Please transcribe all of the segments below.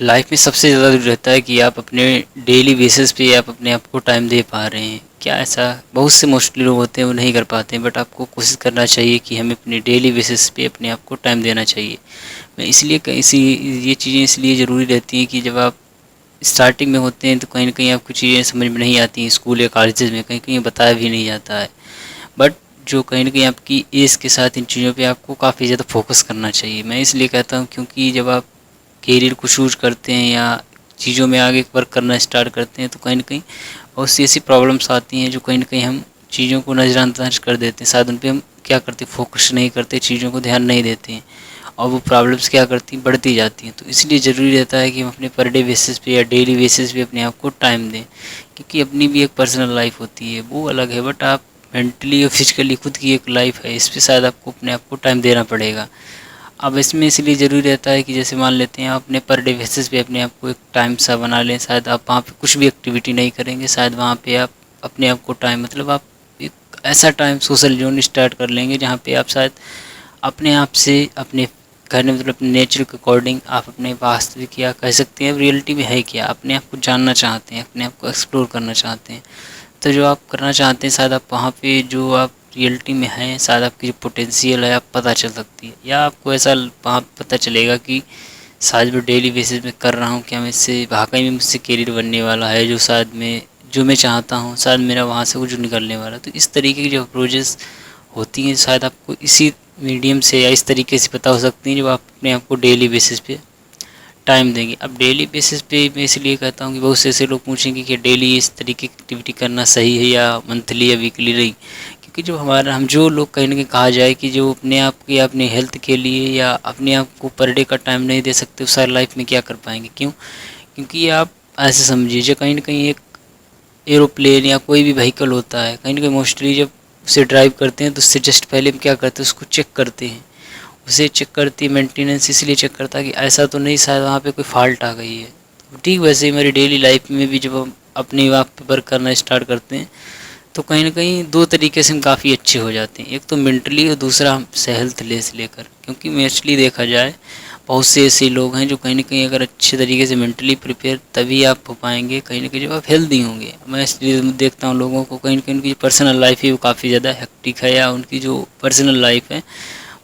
Life में सबसे ज़्यादा ज़रूरी रहता है कि आप अपने डेली बेसिस पे आप अपने आप को टाइम दे पा रहे हैं। क्या ऐसा बहुत से मोस्टली लोग होते हैं वो नहीं कर पाते हैं, बट आपको कोशिश करना चाहिए कि हमें अपने डेली बेसिस पे अपने आप को टाइम देना चाहिए। मैं इसलिए ये चीज़ें इसलिए ज़रूरी रहती हैं कि जब आप स्टार्टिंग में होते हैं तो कहीं न कहीं आपको चीज़ें समझ में नहीं आती हैं, स्कूल या कॉलेजेस में कहीं-कहीं बताया भी नहीं जाता है। बट जो कहीं न कहीं आपकी एज के साथ इन चीज़ों पे आपको काफ़ी ज़्यादा फ़ोकस करना चाहिए। मैं इसलिए कहता हूँ क्योंकि जब आप करियर को चूज़ करते हैं या चीज़ों में आगे वर्क करना स्टार्ट करते हैं तो कहीं न कहीं बहुत सी ऐसी प्रॉब्लम्स आती हैं जो कहीं न कहीं हम चीज़ों को नज़रअंदाज कर देते हैं। शायद उन पे हम क्या करते हैं, फ़ोकस नहीं करते, चीज़ों को ध्यान नहीं देते हैं और वो प्रॉब्लम्स क्या करती हैं, बढ़ती जाती हैं। तो इसलिए ज़रूरी रहता है कि हम अपने पर डे बेसिस पे या डेली बेसिस पे अपने आप को टाइम दें, क्योंकि अपनी भी एक पर्सनल लाइफ होती है, वो अलग है, बट आप मेंटली और फिजिकली खुद की एक लाइफ है, इस पे शायद आपको अपने आप को टाइम देना पड़ेगा। अब इसमें इसलिए ज़रूरी रहता है कि जैसे मान लेते हैं आप अपने पर डे बेसिस पे अपने आप को एक टाइम सा बना लें। शायद आप वहाँ पे कुछ भी एक्टिविटी नहीं करेंगे, शायद वहाँ पे आप अपने आप को टाइम मतलब आप एक ऐसा टाइम सोशल ज़ोन स्टार्ट कर लेंगे जहाँ पे आप शायद अपने आप से अपने कहने मतलब अपने नेचर के अकॉर्डिंग आप अपने वास्तविक या कह सकते हैं रियलिटी में है क्या, अपने आप को जानना चाहते हैं, अपने आप को एक्सप्लोर करना चाहते हैं। तो जो आप करना चाहते हैं शायद आप वहाँ पे जो आप रियलिटी में हैं, शायद आपकी जो पोटेंशियल है आप पता चल सकती है, या आपको ऐसा वहाँ पता चलेगा कि शायद मैं डेली बेसिस में कर रहा हूँ, क्या मैं इससे वाकई में मुझसे करियर बनने वाला है, जो मैं चाहता हूँ, शायद मेरा वहाँ से कुछ निकलने वाला है। तो इस तरीके की जो अप्रोचेस होती हैं शायद आपको इसी मीडियम से या इस तरीके से पता हो सकती हैं जब आप अपने आप को डेली बेसिस पे टाइम देंगे। अब डेली बेसिस पे मैं इसलिए कहता हूँ कि बहुत से ऐसे लोग पूछेंगे कि डेली इस तरीके की एक्टिविटी करना सही है या मंथली या वीकली नहीं, क्योंकि जो हमारा हम जो लोग कहीं ना कहीं कहा जाए कि जो अपने आप के अपने हेल्थ के लिए या अपने आप को पर डे का टाइम नहीं दे सकते, उस सारी लाइफ में क्या कर पाएंगे। क्यों? क्योंकि आप ऐसे समझिए जो कहीं ना कहीं एक एरोप्लेन या कोई भी व्हीकल होता है, कहीं ना कहीं मोस्टली जब उसे ड्राइव करते हैं तो उससे जस्ट पहले हम क्या करते हैं, उसको चेक करते हैं। उसे चेक करती है मेंटेनेंस इसलिए चेक करता है कि ऐसा तो नहीं शायद वहाँ पे कोई फॉल्ट आ गई है। तो ठीक वैसे ही मेरी डेली लाइफ में भी जब हम अपनी आप पे वर्क करना स्टार्ट करते हैं तो कहीं ना कहीं दो तरीके से हम काफ़ी अच्छे हो जाते हैं, एक तो मेंटली और दूसरा हम से हेल्थ लेस लेकर। क्योंकि मोस्टली देखा जाए बहुत से ऐसे लोग हैं जो कहीं ना कहीं अगर अच्छे तरीके से मेंटली प्रिपेयर तभी आप हो पाएंगे कहीं ना कहीं जब आप हेल्दी होंगे। मैं इसलिए देखता हूँ लोगों को कहीं ना कहीं उनकी पर्सनल लाइफ ही वो काफ़ी ज़्यादा हेक्टिक है, या उनकी जो पर्सनल लाइफ है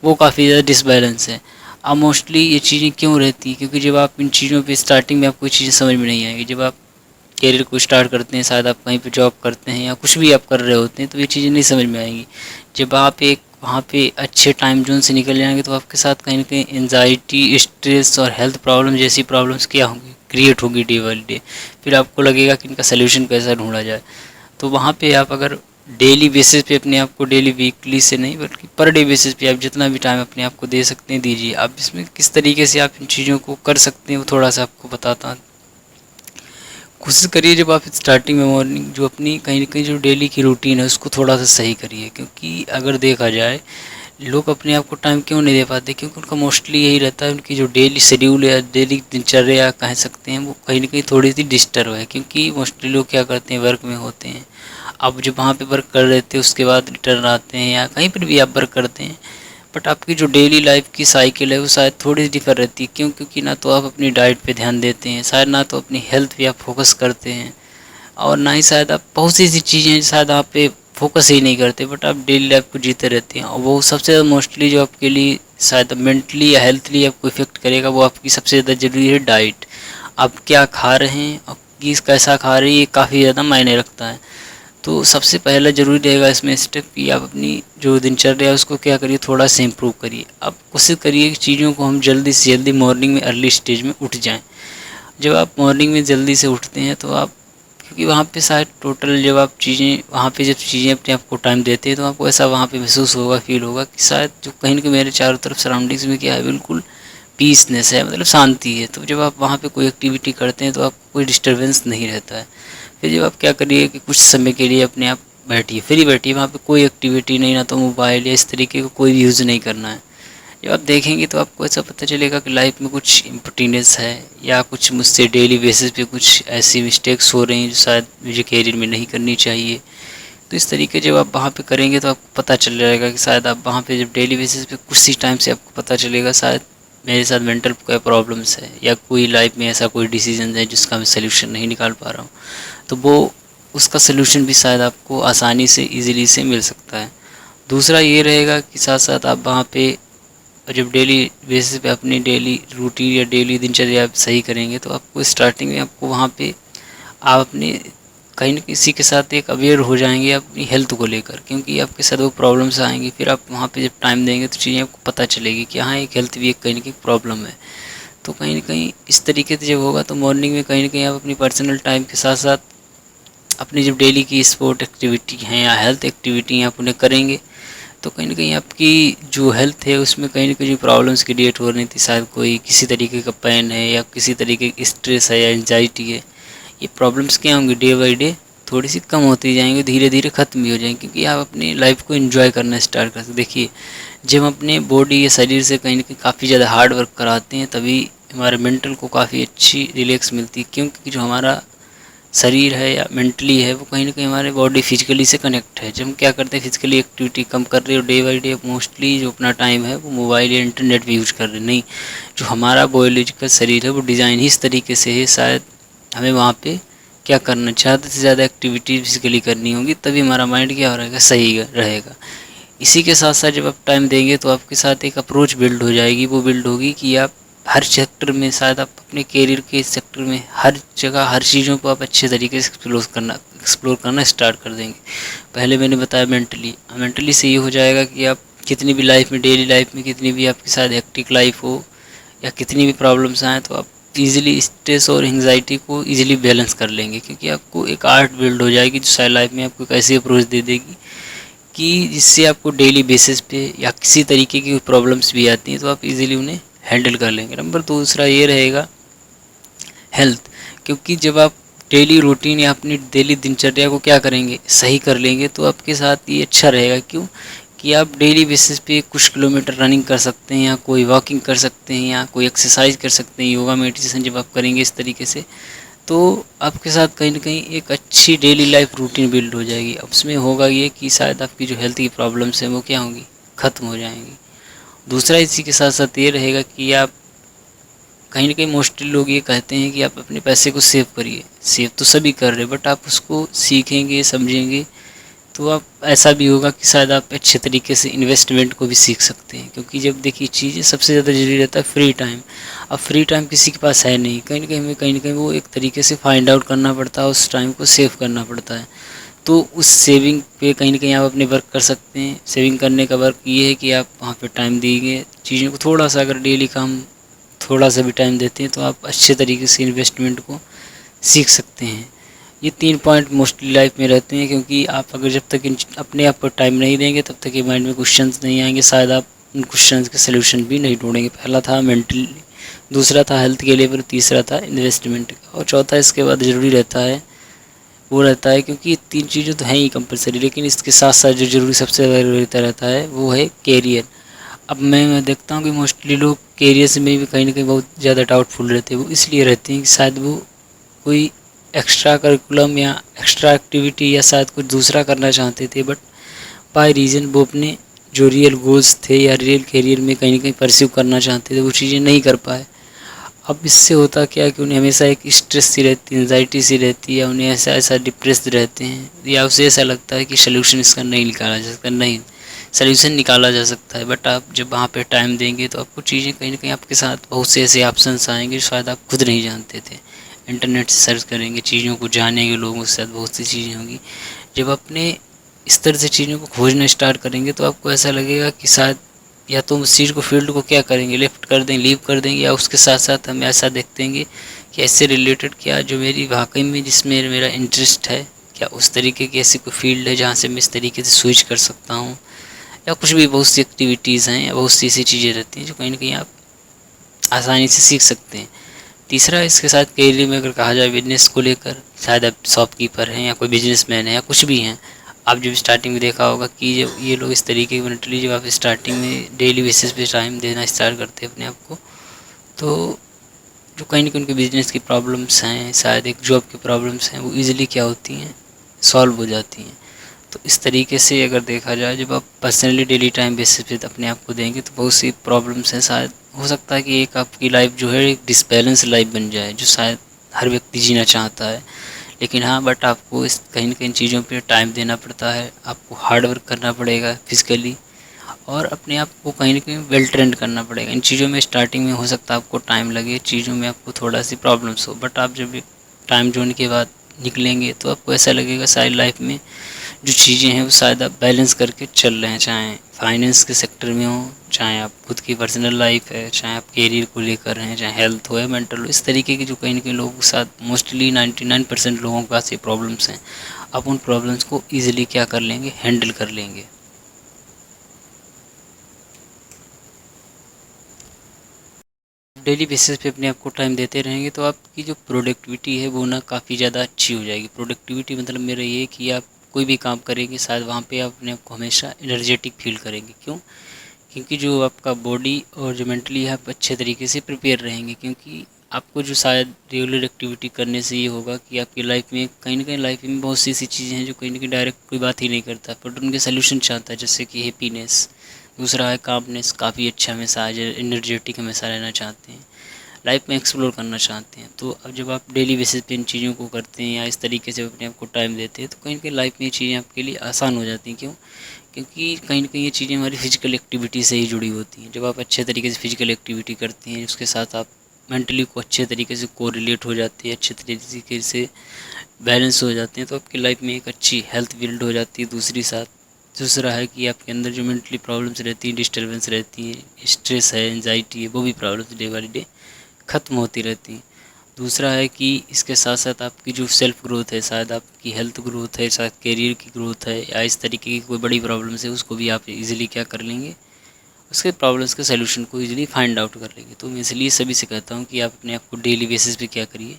वो काफ़ी ज़्यादा डिसबैलेंस है। अब मोस्टली ये चीज़ें क्यों रहती हैं, क्योंकि जब आप इन चीज़ों पे स्टार्टिंग में आपको चीज़ें समझ में नहीं आएगी। जब आप करियर को स्टार्ट करते हैं, शायद आप कहीं पे जॉब करते हैं या कुछ भी आप कर रहे होते हैं, तो ये चीज़ें नहीं समझ में आएंगी। जब आप एक वहाँ पे अच्छे टाइम जोन से निकल जाएंगे तो आपके साथ कहीं ना कहीं एनजाइटी, स्ट्रेस और हेल्थ प्रॉब्लम जैसी प्रॉब्लम्स क्या होंगी, क्रिएट होगी डे बाई डे। फिर आपको लगेगा कि इनका सोल्यूशन कैसा ढूंढा जाए। तो वहाँ पे आप अगर डेली बेसिस पे अपने आप को, डेली वीकली से नहीं बल्कि पर डे बेसिस पे आप जितना भी टाइम अपने आप को दे सकते हैं दीजिए। आप इसमें किस तरीके से आप इन चीज़ों को कर सकते हैं वो थोड़ा सा आपको बताता हूँ। कोशिश करिए जब आप स्टार्टिंग में मॉर्निंग जो अपनी कहीं न कहीं जो डेली की रूटीन है उसको थोड़ा सा सही करिए। क्योंकि अगर देखा जाए लोग अपने आप को टाइम क्यों नहीं दे पाते, क्योंकि उनका मोस्टली यही रहता है, उनकी जो डेली शेड्यूल या डेली दिनचर्या कह सकते हैं वो कहीं न कहीं थोड़ी सी डिस्टर्ब है। क्योंकि मोस्टली लोग क्या करते हैं, वर्क में होते हैं। अब जब वहाँ पे वर्क कर रहे थे उसके बाद रिटर्न आते हैं या कहीं पर भी आप वर्क करते हैं, बट आपकी जो डेली लाइफ की साइकिल है वो शायद थोड़ी सी डिफर रहती है। क्यों? क्योंकि ना तो आप अपनी डाइट पे ध्यान देते हैं, शायद ना तो अपनी हेल्थ पे आप फोकस करते हैं, और ना ही शायद आप बहुत सी ऐसी चीज़ें हैं शायद आप पे फोकस ही नहीं करते, बट आप डेली लाइफ को जीते रहते हैं। और वो सबसे ज़्यादा मोस्टली जो आपके लिए शायद मेंटली या हेल्थली आपको इफेक्ट करेगा वो आपकी सबसे ज़्यादा ज़रूरी है डाइट। आप क्या खा रहे हैं और किस कैसा खा रहे हैं, ये काफ़ी ज़्यादा मायने रखता है। तो सबसे पहला ज़रूरी रहेगा इसमें स्टेप कि आप अपनी जो दिनचर्या है उसको क्या करिए, थोड़ा सा इम्प्रूव करिए। आप कोशिश करिए कि चीज़ों को हम जल्दी से जल्दी मॉर्निंग में अर्ली स्टेज में उठ जाएं। जब आप मॉर्निंग में जल्दी से उठते हैं तो आप, क्योंकि वहाँ पे शायद टोटल जब आप चीज़ें वहाँ पे जब चीज़ें अपने आप को टाइम देते हैं तो आपको ऐसा वहाँ पे महसूस होगा, फील होगा कि शायद जो कहीं ना कहीं मेरे चारों तरफ सराउंडिंग्स में क्या है, बिल्कुल पीसनेस है, मतलब शांति है। तो जब आप वहाँ पे कोई एक्टिविटी करते हैं तो आपको कोई डिस्टर्बेंस नहीं रहता है। फिर जब आप क्या करिए कि कुछ समय के लिए अपने आप बैठिए, फ्री बैठिए, वहाँ पे कोई एक्टिविटी नहीं, ना तो मोबाइल या इस तरीके का कोई भी यूज़ नहीं करना है। जब आप देखेंगे तो आपको ऐसा पता चलेगा कि लाइफ में कुछ इम्पोर्टेंस है, या कुछ मुझसे डेली बेसिस पे कुछ ऐसी मिस्टेक्स हो रही हैं जो शायद मुझे करियर में नहीं करनी चाहिए। तो इस तरीके जब आप वहाँ पे करेंगे तो आपको पता चल जाएगा कि शायद आप वहाँ पे जब डेली बेसिस पे कुछ ही टाइम से आपको पता चलेगा शायद मेरे साथ मेंटल कोई प्रॉब्लम्स है या कोई लाइफ में ऐसा कोई डिसीजन है जिसका मैं सल्यूशन नहीं निकाल पा रहा हूँ, तो वो उसका सल्यूशन भी शायद आपको आसानी से ईज़िली से मिल सकता है। दूसरा ये रहेगा कि साथ साथ आप वहाँ पे जब डेली बेसिस पे अपनी डेली रूटीन या डेली दिनचर्या आप सही करेंगे, तो आपको स्टार्टिंग में आपको वहाँ पे आप अपने कहीं न किसी के साथ एक अवेयर हो जाएंगे अपनी हेल्थ को लेकर, क्योंकि आपके साथ वो प्रॉब्लम्स आएंगी। फिर आप वहाँ पे जब टाइम देंगे तो चीज़ें आपको पता चलेगी कि हाँ, एक हेल्थ भी एक कहीं न कहीं प्रॉब्लम है। तो कहीं न कहीं इस तरीके से जब होगा तो मॉर्निंग में कहीं न कहीं आप अपनी पर्सनल टाइम के साथ साथ अपनी जब डेली की स्पोर्ट एक्टिविटी हैं या हेल्थ एक्टिविटी हैं आप उन्हें करेंगे, तो कहीं न कहीं आपकी जो हेल्थ है उसमें कहीं न कहीं जो प्रॉब्लम्स क्रिएट हो रही थी, शायद कोई किसी तरीके का पेन है या किसी तरीके की स्ट्रेस है या एंजाइटी है, ये प्रॉब्लम्स क्या होंगी डे बाई डे थोड़ी सी कम होती जाएंगी, धीरे धीरे ख़त्म भी हो जाएंगी, क्योंकि आप अपनी लाइफ को एंजॉय करना स्टार्ट कर सकते। देखिए, जब हम अपने बॉडी या शरीर से कहीं न कहीं काफ़ी ज़्यादा हार्ड वर्क कराते हैं, तभी हमारे मेंटल को काफ़ी अच्छी रिलैक्स मिलती है, क्योंकि जो हमारा शरीर है या मेंटली है वो कहीं न कहीं हमारे बॉडी फिजिकली से कनेक्ट है। जब हम क्या करते हैं, फिजिकली एक्टिविटी कम कर रहे हो डे बाई डे, मोस्टली जो अपना टाइम है वो मोबाइल या इंटरनेट पे यूज कर रहे हैं। नहीं, जो हमारा बायोलॉजिकल शरीर है वो डिज़ाइन ही इस तरीके से है, शायद हमें वहाँ पे क्या करना, ज़्यादा से ज़्यादा एक्टिविटी फिजिकली करनी होगी, तभी हमारा माइंड क्या हो रहेगा, सही रहेगा। इसी के साथ साथ जब आप टाइम देंगे तो आपके साथ एक अप्रोच बिल्ड हो जाएगी। वो बिल्ड होगी कि आप हर सेक्टर में, शायद आप अपने करियर के सेक्टर में हर जगह हर चीज़ों को आप अच्छे तरीके से एक्सप्लोर करना स्टार्ट कर देंगे। पहले मैंने बताया मेंटली से ये हो जाएगा कि आप कितनी भी लाइफ में, डेली लाइफ में कितनी भी आपके साथ हेक्टिक लाइफ हो या कितनी भी प्रॉब्लम्स आएँ, तो आप ईज़िली स्ट्रेस और एंग्जाइटी को ईज़िली बैलेंस कर लेंगे, क्योंकि आपको एक आर्ट बिल्ड हो जाएगी जो शायद लाइफ में आपको एक ऐसी अप्रोच दे देगी कि जिससे आपको डेली बेसिस पे या किसी तरीके की प्रॉब्लम्स भी आती हैं तो आप इजीली उन्हें हैंडल कर लेंगे। नंबर दूसरा ये रहेगा हेल्थ, क्योंकि जब आप डेली रूटीन या अपनी डेली दिनचर्या को क्या करेंगे, सही कर लेंगे, तो आपके साथ ये अच्छा रहेगा। क्यों कि आप डेली बेसिस पे कुछ किलोमीटर रनिंग कर सकते हैं या कोई वॉकिंग कर सकते हैं या कोई एक्सरसाइज कर सकते हैं, योगा मेडिटेशन जब आप करेंगे इस तरीके से, तो आपके साथ कहीं न कहीं एक अच्छी डेली लाइफ रूटीन बिल्ड हो जाएगी। अब उसमें होगा ये कि शायद आपकी जो हेल्थ की प्रॉब्लम्स हैं वो क्या होंगी, ख़त्म हो जाएंगी। दूसरा इसी के साथ साथ ये रहेगा कि आप कहीं न कहीं मोस्टली लोग ये कहते हैं कि आप अपने पैसे को सेव करिए। सेव तो सभी कर रहे हैं, बट आप उसको सीखेंगे, समझेंगे, तो आप ऐसा भी होगा कि शायद आप अच्छे तरीके से इन्वेस्टमेंट को भी सीख सकते हैं। क्योंकि जब देखिए चीज़ें सबसे ज़्यादा ज़रूरी रहता है फ्री टाइम। अब फ्री टाइम किसी के पास है नहीं, कहीं न कहीं हमें कहीं न कहीं वो एक तरीके से फाइंड आउट करना पड़ता है, उस टाइम को सेव करना पड़ता है। तो उस सेविंग पे कहीं न कहीं आप अपने वर्क कर सकते हैं। सेविंग करने का वर्क ये है कि आप वहाँ पे टाइम दीजिए, चीज़ों को थोड़ा सा, अगर डेली काम थोड़ा सा भी टाइम देते हैं तो आप अच्छे तरीके से इन्वेस्टमेंट को सीख सकते हैं। ये 3 पॉइंट मोस्टली लाइफ में रहते हैं, क्योंकि आप अगर जब तक अपने आप को टाइम नहीं देंगे तब तक ये माइंड में क्वेश्चंस नहीं आएंगे, शायद आप उन क्वेश्चंस के सलूशन भी नहीं ढूंढेंगे। पहला था मेंटली, दूसरा था हेल्थ के लेवल, तीसरा था इन्वेस्टमेंट का, और चौथा इसके बाद ज़रूरी रहता है वो रहता है, क्योंकि ये 3 चीज़ें तो हैं ही कंपलसरी, लेकिन इसके साथ साथ जो ज़रूरी सबसे ज़्यादा रहता है वो है कैरियर। अब मैं देखता हूँ कि मोस्टली लोग कैरियर में भी कहीं ना कहीं बहुत ज़्यादा डाउटफुल रहते हैं। वो इसलिए रहते हैं कि शायद वो कोई एक्स्ट्रा करिकुलम या एक्स्ट्रा एक्टिविटी या शायद कुछ दूसरा करना चाहते थे, बट बाय रीज़न वो अपने जो रियल गोल्स थे या रियल कैरियर में कहीं ना कहीं परस्यू करना चाहते थे वो चीज़ें नहीं कर पाए। अब इससे होता क्या है कि उन्हें हमेशा एक स्ट्रेस सी रहती है, एंजाइटी सी रहती है, उन्हें ऐसा ऐसा डिप्रेस्ड रहते हैं, या उसे ऐसा लगता है कि सल्यूशन इसका नहीं निकाला जा सकता, नहीं सल्यूशन निकाला जा सकता है। बट आप जब वहाँ पे टाइम देंगे तो आपको चीज़ें कहीं ना कहीं आपके साथ बहुत से ऐसे ऑप्शंस आएंगे जो शायद आप खुद नहीं जानते थे। इंटरनेट से सर्च करेंगे, चीज़ों को जानेंगे, लोगों के साथ बहुत सी चीज़ें होंगी। जब अपने इस तरह से चीज़ों को खोजना स्टार्ट करेंगे तो आपको ऐसा लगेगा कि शायद या तो उस चीज़ को फील्ड को क्या करेंगे, लेफ्ट कर देंगे, लीव कर देंगे, या उसके साथ साथ हम ऐसा देखेंगे कि ऐसे रिलेटेड क्या जो मेरी वाकई में जिसमें मेरा इंटरेस्ट है, क्या उस तरीके की ऐसी कोई फील्ड है जहाँ से मैं इस तरीके से स्विच कर सकता हूँ, या कुछ भी बहुत सी एक्टिविटीज़ हैं या बहुत सी ऐसी चीज़ें रहती हैं जो कहीं ना कहीं आप आसानी से सीख सकते हैं। तीसरा इसके साथ करियर में अगर कहा जाए बिजनेस को लेकर, शायद आप शॉपकीपर हैं या कोई बिजनेसमैन है या कुछ भी हैं, आप जब स्टार्टिंग में देखा होगा कि जब ये लोग इस तरीके की मेंटली जब आप स्टार्टिंग में डेली बेसिस पे टाइम देना स्टार्ट करते हैं अपने आप को, तो जो कहीं ना कहीं उनके बिजनेस की प्रॉब्लम्स हैं, शायद एक जॉब की प्रॉब्लम्स हैं, वो ईज़िली क्या होती हैं, सॉल्व हो जाती हैं। तो इस तरीके से अगर देखा जाए, जब आप पर्सनली डेली टाइम बेसिस पे अपने आप को देंगे तो बहुत सी प्रॉब्लम्स हैं। शायद हो सकता है कि एक आपकी लाइफ जो है एक डिसबैलेंस लाइफ बन जाए, जो शायद हर व्यक्ति जीना चाहता है। लेकिन हाँ, बट आपको इस कहीं न कहीं चीज़ों पे टाइम देना पड़ता है, आपको हार्ड वर्क करना पड़ेगा फिज़िकली, और अपने आप को कहीं न कहीं वेल ट्रेंड करना पड़ेगा। इन चीज़ों में स्टार्टिंग में हो सकता है आपको टाइम लगे, चीज़ों में आपको थोड़ा-सी प्रॉब्लम्स हो, बट आप जब टाइम जोन के बाद निकलेंगे तो आपको ऐसा लगेगा सारी लाइफ में जो चीज़ें हैं वो शायद आप बैलेंस करके चल रहे हैं, चाहे फाइनेंस के सेक्टर में हो, चाहे आप खुद की पर्सनल लाइफ है, चाहे आप करियर को लेकर हैं, चाहे हेल्थ हो या मेंटल हो। इस तरीके की जो कहीं न कहीं लोगों के साथ मोस्टली 99% लोगों के पास ये प्रॉब्लम्स हैं। आप उन प्रॉब्लम्स को ईज़िली क्या कर लेंगे, हैंडल कर लेंगे। डेली बेसिस पे अपने आप को टाइम देते रहेंगे तो आपकी जो प्रोडक्टिविटी है वो ना काफ़ी ज़्यादा अच्छी हो जाएगी। प्रोडक्टिविटी मतलब मेरा ये है कि आप कोई भी काम करेंगे शायद वहाँ पे आप अपने आप को हमेशा एनर्जेटिक फील करेंगे। क्यों? क्योंकि जो आपका बॉडी और जो मेंटली है आप अच्छे तरीके से प्रिपेयर रहेंगे, क्योंकि आपको जो शायद रेगुलर एक्टिविटी करने से ये होगा कि आपकी लाइफ में कहीं न कहीं लाइफ में बहुत सी ऐसी चीज़ें हैं जो कहीं न कहीं डायरेक्ट कोई बात ही नहीं करता, बट उनके सॉल्यूशन चाहता है, जैसे कि हैप्पीनेस। दूसरा है कामनेस, काफ़ी अच्छा हमेशा आज एनर्जेटिक हमेशा रहना चाहते हैं, लाइफ में एक्सप्लोर करना चाहते हैं। तो अब जब आप डेली बेसिस पे इन चीज़ों को करते हैं या इस तरीके से अपने आप को टाइम देते हैं तो कहीं न कहीं लाइफ में ये चीज़ें आपके लिए आसान हो जाती हैं। क्यों? क्योंकि कहीं न कहीं ये चीज़ें हमारी फ़िज़िकल एक्टिविटी से ही जुड़ी होती हैं। जब आप अच्छे तरीके से फ़िज़िकल एक्टिविटी करते हैं, उसके साथ आप मेंटली को अच्छे तरीके से कोरिलेट हो जाती है, अच्छे तरीके से बैलेंस हो जाते हैं, तो आपकी लाइफ में एक अच्छी हेल्थ बिल्ड हो जाती है। दूसरा है कि आपके अंदर जो मेंटली प्रॉब्लम्स रहती हैं, डिस्टर्बेंस रहती है, स्ट्रेस है, एंजाइटी है, वो भी प्रॉब्लम्स डे बाई डे ख़त्म होती रहती हैं। दूसरा है कि इसके साथ साथ आपकी जो सेल्फ ग्रोथ है, शायद आपकी हेल्थ ग्रोथ है, शायद करियर की ग्रोथ है, या इस तरीके की कोई बड़ी प्रॉब्लम्स है, उसको भी आप इजीली क्या कर लेंगे, उसके प्रॉब्लम्स के सलूशन को इजीली फाइंड आउट कर लेंगे। तो मैं इसलिए सभी से कहता हूँ कि आप अपने आप को डेली बेसिस पे क्या करिए,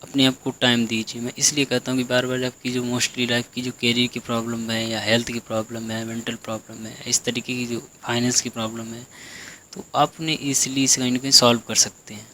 अपने आप को टाइम दीजिए। मैं इसलिए कहता हूँ कि बार बार आपकी जो मोस्टली लाइफ की जो करियर की प्रॉब्लम है, या हेल्थ की प्रॉब्लम है, मेंटल प्रॉब्लम है, इस तरीके की जो फाइनेंस की प्रॉब्लम है, तो आप उन्हें ईजिली इसे कहीं ना कहीं सॉल्व कर सकते हैं।